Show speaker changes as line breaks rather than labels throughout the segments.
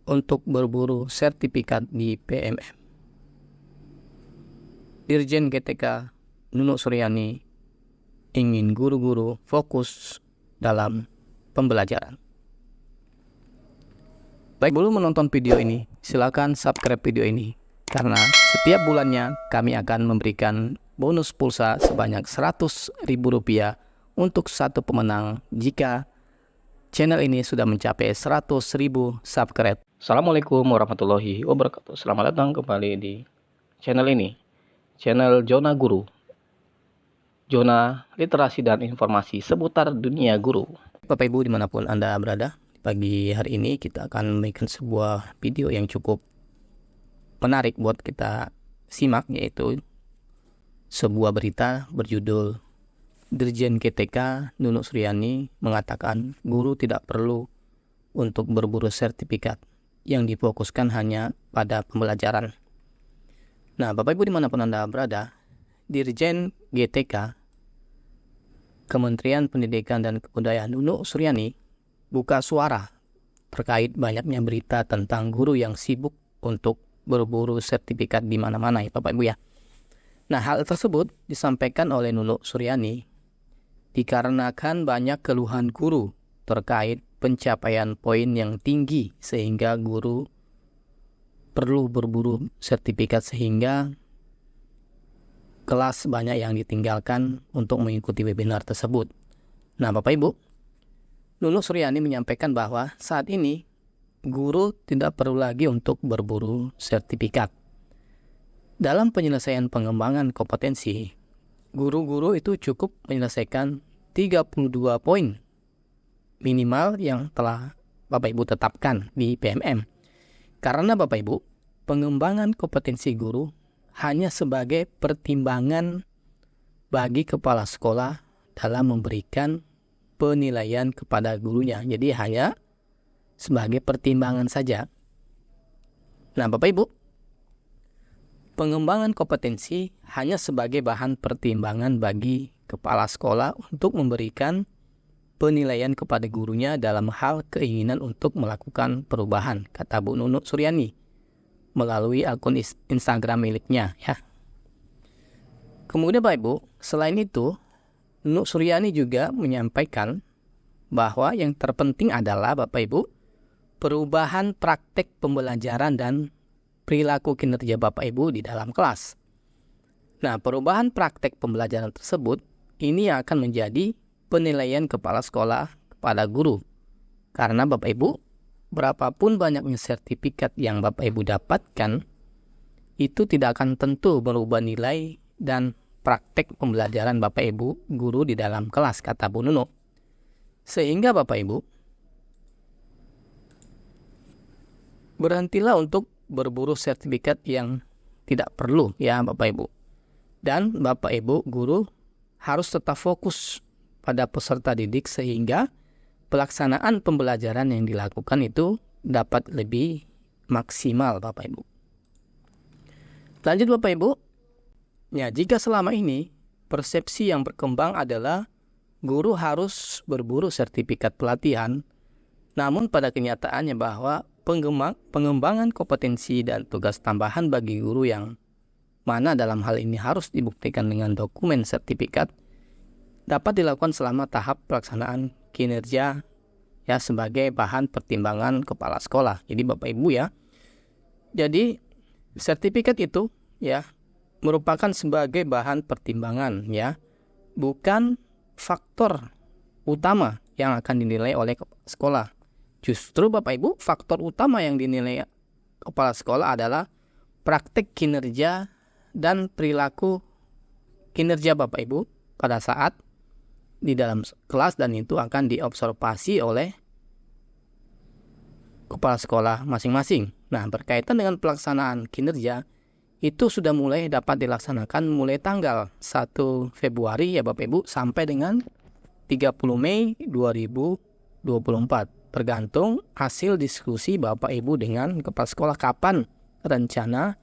untuk berburu sertifikat di PMM. Dirjen GTK Nunuk Suryani ingin guru-guru fokus dalam pembelajaran. Baik, sebelum menonton video ini, silakan subscribe video ini karena setiap bulannya kami akan memberikan bonus pulsa sebanyak Rp100.000 untuk satu pemenang jika channel ini sudah mencapai 100.000 subscribe. Assalamualaikum warahmatullahi wabarakatuh. Selamat datang kembali di channel ini, channel Zona Guru, zona literasi dan informasi seputar dunia guru. Bapak Ibu dimanapun Anda berada, pagi hari ini kita akan memberikan sebuah video yang cukup menarik buat kita simak, yaitu sebuah berita berjudul Dirjen GTK Nunuk Suryani mengatakan guru tidak perlu untuk berburu sertifikat, yang difokuskan hanya pada pembelajaran. Nah, Bapak Ibu dimanapun Anda berada, Dirjen GTK Kementerian Pendidikan dan Kebudayaan Nunuk Suryani buka suara terkait banyaknya berita tentang guru yang sibuk untuk berburu sertifikat di mana-mana, ya Bapak Ibu ya. Nah, hal tersebut disampaikan oleh Nunuk Suryani dikarenakan banyak keluhan guru terkait pencapaian poin yang tinggi sehingga guru perlu berburu sertifikat, sehingga kelas banyak yang ditinggalkan untuk mengikuti webinar tersebut. Nah, Bapak Ibu, Nunuk Suryani menyampaikan bahwa saat ini guru tidak perlu lagi untuk berburu sertifikat. Dalam penyelesaian pengembangan kompetensi, guru-guru itu cukup menyelesaikan 32 poin minimal yang telah Bapak Ibu tetapkan di PMM. Karena Bapak Ibu, pengembangan kompetensi guru hanya sebagai pertimbangan bagi kepala sekolah dalam memberikan penilaian kepada gurunya. Jadi hanya sebagai pertimbangan saja. Nah, Bapak Ibu, pengembangan kompetensi hanya sebagai bahan pertimbangan bagi kepala sekolah untuk memberikan penilaian kepada gurunya dalam hal keinginan untuk melakukan perubahan, kata Bu Nunuk Suryani melalui akun Instagram miliknya, ya. Kemudian Bapak Ibu, selain itu, Nunuk Suryani juga menyampaikan bahwa yang terpenting adalah Bapak Ibu, perubahan praktek pembelajaran dan perilaku kinerja Bapak Ibu di dalam kelas. Nah, perubahan praktek pembelajaran tersebut ini akan menjadi penilaian kepala sekolah kepada guru. Karena Bapak Ibu, berapapun banyaknya sertifikat yang Bapak Ibu dapatkan, itu tidak akan tentu merubah nilai dan praktek pembelajaran Bapak Ibu guru di dalam kelas, kata Bu Nunuk. Sehingga Bapak Ibu, berhentilah untuk berburu sertifikat yang tidak perlu, ya Bapak Ibu. Dan Bapak Ibu guru harus tetap fokus pada peserta didik sehingga pelaksanaan pembelajaran yang dilakukan itu dapat lebih maksimal, Bapak Ibu. Lanjut Bapak Ibu, ya, jika selama ini persepsi yang berkembang adalah guru harus berburu sertifikat pelatihan, namun pada kenyataannya bahwa pengembangan kompetensi dan tugas tambahan bagi guru yang mana dalam hal ini harus dibuktikan dengan dokumen sertifikat dapat dilakukan selama tahap pelaksanaan kinerja, ya, sebagai bahan pertimbangan kepala sekolah. Jadi Bapak Ibu ya, jadi sertifikat itu ya merupakan sebagai bahan pertimbangan, ya, bukan faktor utama yang akan dinilai oleh kepala sekolah. Justru Bapak Ibu, faktor utama yang dinilai kepala sekolah adalah praktek kinerja dan perilaku kinerja Bapak Ibu pada saat di dalam kelas, dan itu akan diobservasi oleh kepala sekolah masing-masing. Nah, berkaitan dengan pelaksanaan kinerja, itu sudah mulai dapat dilaksanakan mulai tanggal 1 Februari ya Bapak Ibu sampai dengan 30 Mei 2024. Tergantung hasil diskusi Bapak Ibu dengan kepala sekolah kapan rencana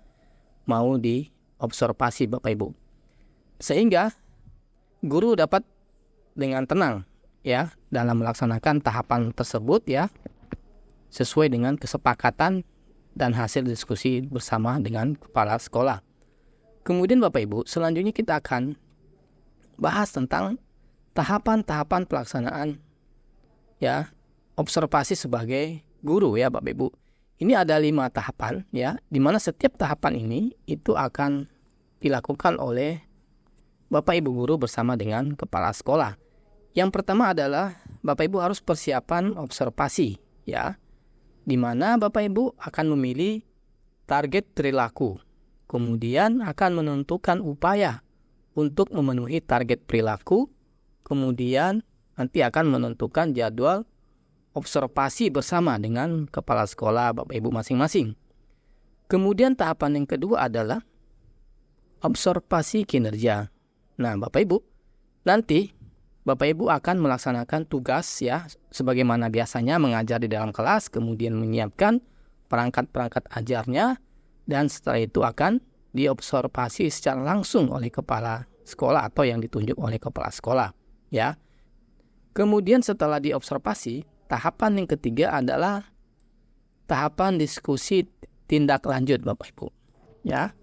mau diobservasi Bapak Ibu. Sehingga guru dapat dengan tenang ya dalam melaksanakan tahapan tersebut ya. sesuai dengan kesepakatan dan hasil diskusi bersama dengan kepala sekolah. Kemudian Bapak Ibu, selanjutnya kita akan bahas tentang tahapan-tahapan pelaksanaan ya observasi sebagai guru ya Bapak Ibu. Ini ada 5 tahapan ya, di mana setiap tahapan ini itu akan dilakukan oleh Bapak Ibu guru bersama dengan kepala sekolah. Yang pertama adalah Bapak Ibu harus persiapan observasi ya, di mana Bapak Ibu akan memilih target perilaku, kemudian akan menentukan upaya untuk memenuhi target perilaku, kemudian nanti akan menentukan jadwal observasi bersama dengan kepala sekolah Bapak Ibu masing-masing. Kemudian tahapan yang kedua adalah observasi kinerja. Nah Bapak Ibu, nanti Bapak Ibu akan melaksanakan tugas ya, sebagaimana biasanya mengajar di dalam kelas, kemudian menyiapkan perangkat-perangkat ajarnya, dan setelah itu akan diobservasi secara langsung oleh kepala sekolah atau yang ditunjuk oleh kepala sekolah ya. Kemudian setelah diobservasi, tahapan yang ketiga adalah tahapan diskusi tindak lanjut Bapak Ibu ya.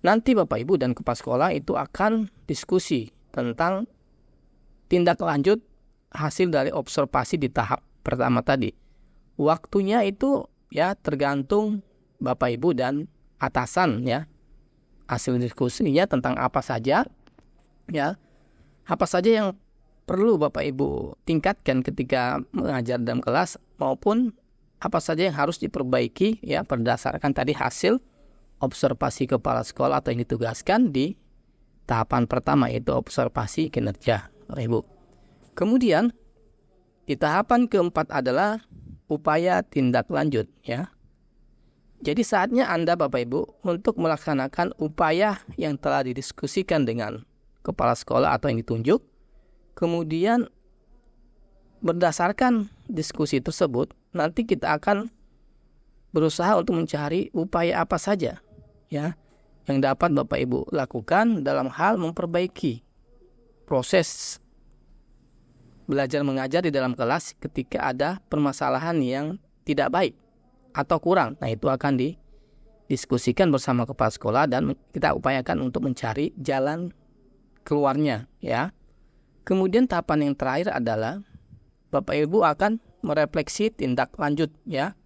Nanti Bapak Ibu dan kepala sekolah itu akan diskusi tentang tindak lanjut hasil dari observasi di tahap pertama tadi. Waktunya itu ya tergantung Bapak Ibu dan atasan ya. Hasil diskusinya tentang apa saja ya. Apa saja yang perlu Bapak Ibu tingkatkan ketika mengajar dalam kelas, maupun apa saja yang harus diperbaiki ya berdasarkan tadi hasil observasi kepala sekolah atau yang ditugaskan di tahapan pertama, yaitu observasi kinerja Bapak Ibu. Kemudian di tahapan keempat adalah upaya tindak lanjut ya. Jadi saatnya Anda Bapak Ibu untuk melaksanakan upaya yang telah didiskusikan dengan kepala sekolah atau yang ditunjuk. Kemudian berdasarkan diskusi tersebut, nanti kita akan berusaha untuk mencari upaya apa saja ya yang dapat Bapak Ibu lakukan dalam hal memperbaiki proses belajar mengajar di dalam kelas ketika ada permasalahan yang tidak baik atau kurang. Nah, itu akan didiskusikan bersama kepala sekolah dan kita upayakan untuk mencari jalan keluarnya ya. Kemudian tahapan yang terakhir adalah Bapak Ibu akan merefleksi tindak lanjut ya.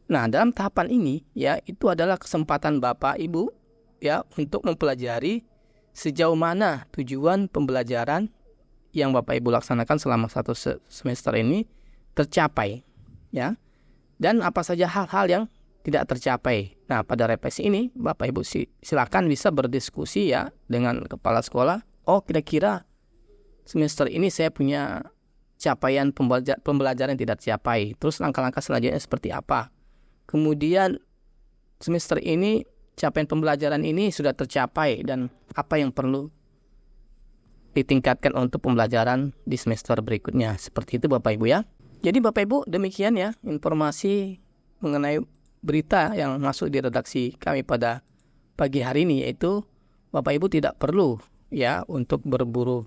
Nah, dalam tahapan ini ya, itu adalah kesempatan Bapak Ibu ya untuk mempelajari sejauh mana tujuan pembelajaran yang Bapak Ibu laksanakan selama 1 semester ini tercapai ya. Dan apa saja hal-hal yang tidak tercapai. Nah, pada refleksi ini Bapak Ibu silakan bisa berdiskusi ya dengan kepala sekolah. Oh, kira-kira semester ini saya punya capaian pembelajaran yang tidak tercapai. Terus langkah-langkah selanjutnya seperti apa? Kemudian semester ini capaian pembelajaran ini sudah tercapai dan apa yang perlu ditingkatkan untuk pembelajaran di semester berikutnya. Seperti itu Bapak Ibu ya. Jadi Bapak Ibu, demikian ya informasi mengenai berita yang masuk di redaksi kami pada pagi hari ini, yaitu Bapak Ibu tidak perlu ya untuk berburu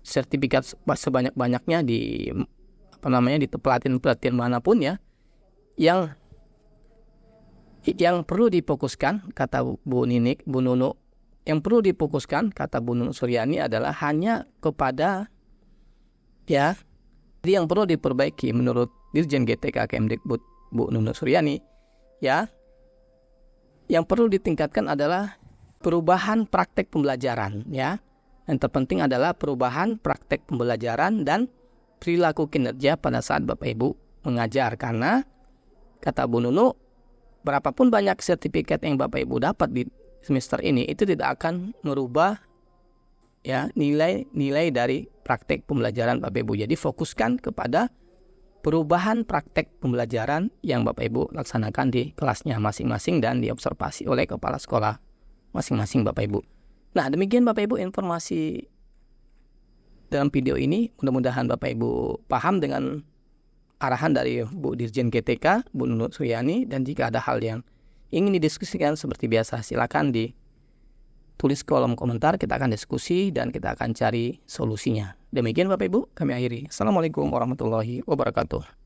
sertifikat sebanyak-banyaknya di di pelatihan manapun ya. Yang perlu difokuskan, kata Bu Nunu, yang perlu difokuskan kata Bu Nunu Suryani adalah hanya kepada ya, jadi yang perlu diperbaiki menurut Dirjen GTK Kemdikbud Bu Nunu Suryani ya, yang perlu ditingkatkan adalah perubahan praktek pembelajaran ya. Yang terpenting adalah perubahan praktek pembelajaran dan perilaku kinerja pada saat Bapak Ibu mengajar. Karena kata Bu Nunu, berapapun banyak sertifikat yang Bapak Ibu dapat di semester ini, itu tidak akan merubah ya nilai dari praktek pembelajaran Bapak Ibu. Jadi fokuskan kepada perubahan praktek pembelajaran yang Bapak Ibu laksanakan di kelasnya masing-masing dan diobservasi oleh kepala sekolah masing-masing Bapak Ibu. Nah, demikian Bapak Ibu informasi dalam video ini. Mudah-mudahan Bapak Ibu paham dengan arahan dari Bu Dirjen GTK, Bu Nunu Suryani. Dan jika ada hal yang ingin didiskusikan seperti biasa, silakan ditulis kolom komentar. Kita akan diskusi dan kita akan cari solusinya. Demikian Bapak Ibu, kami akhiri. Assalamualaikum warahmatullahi wabarakatuh.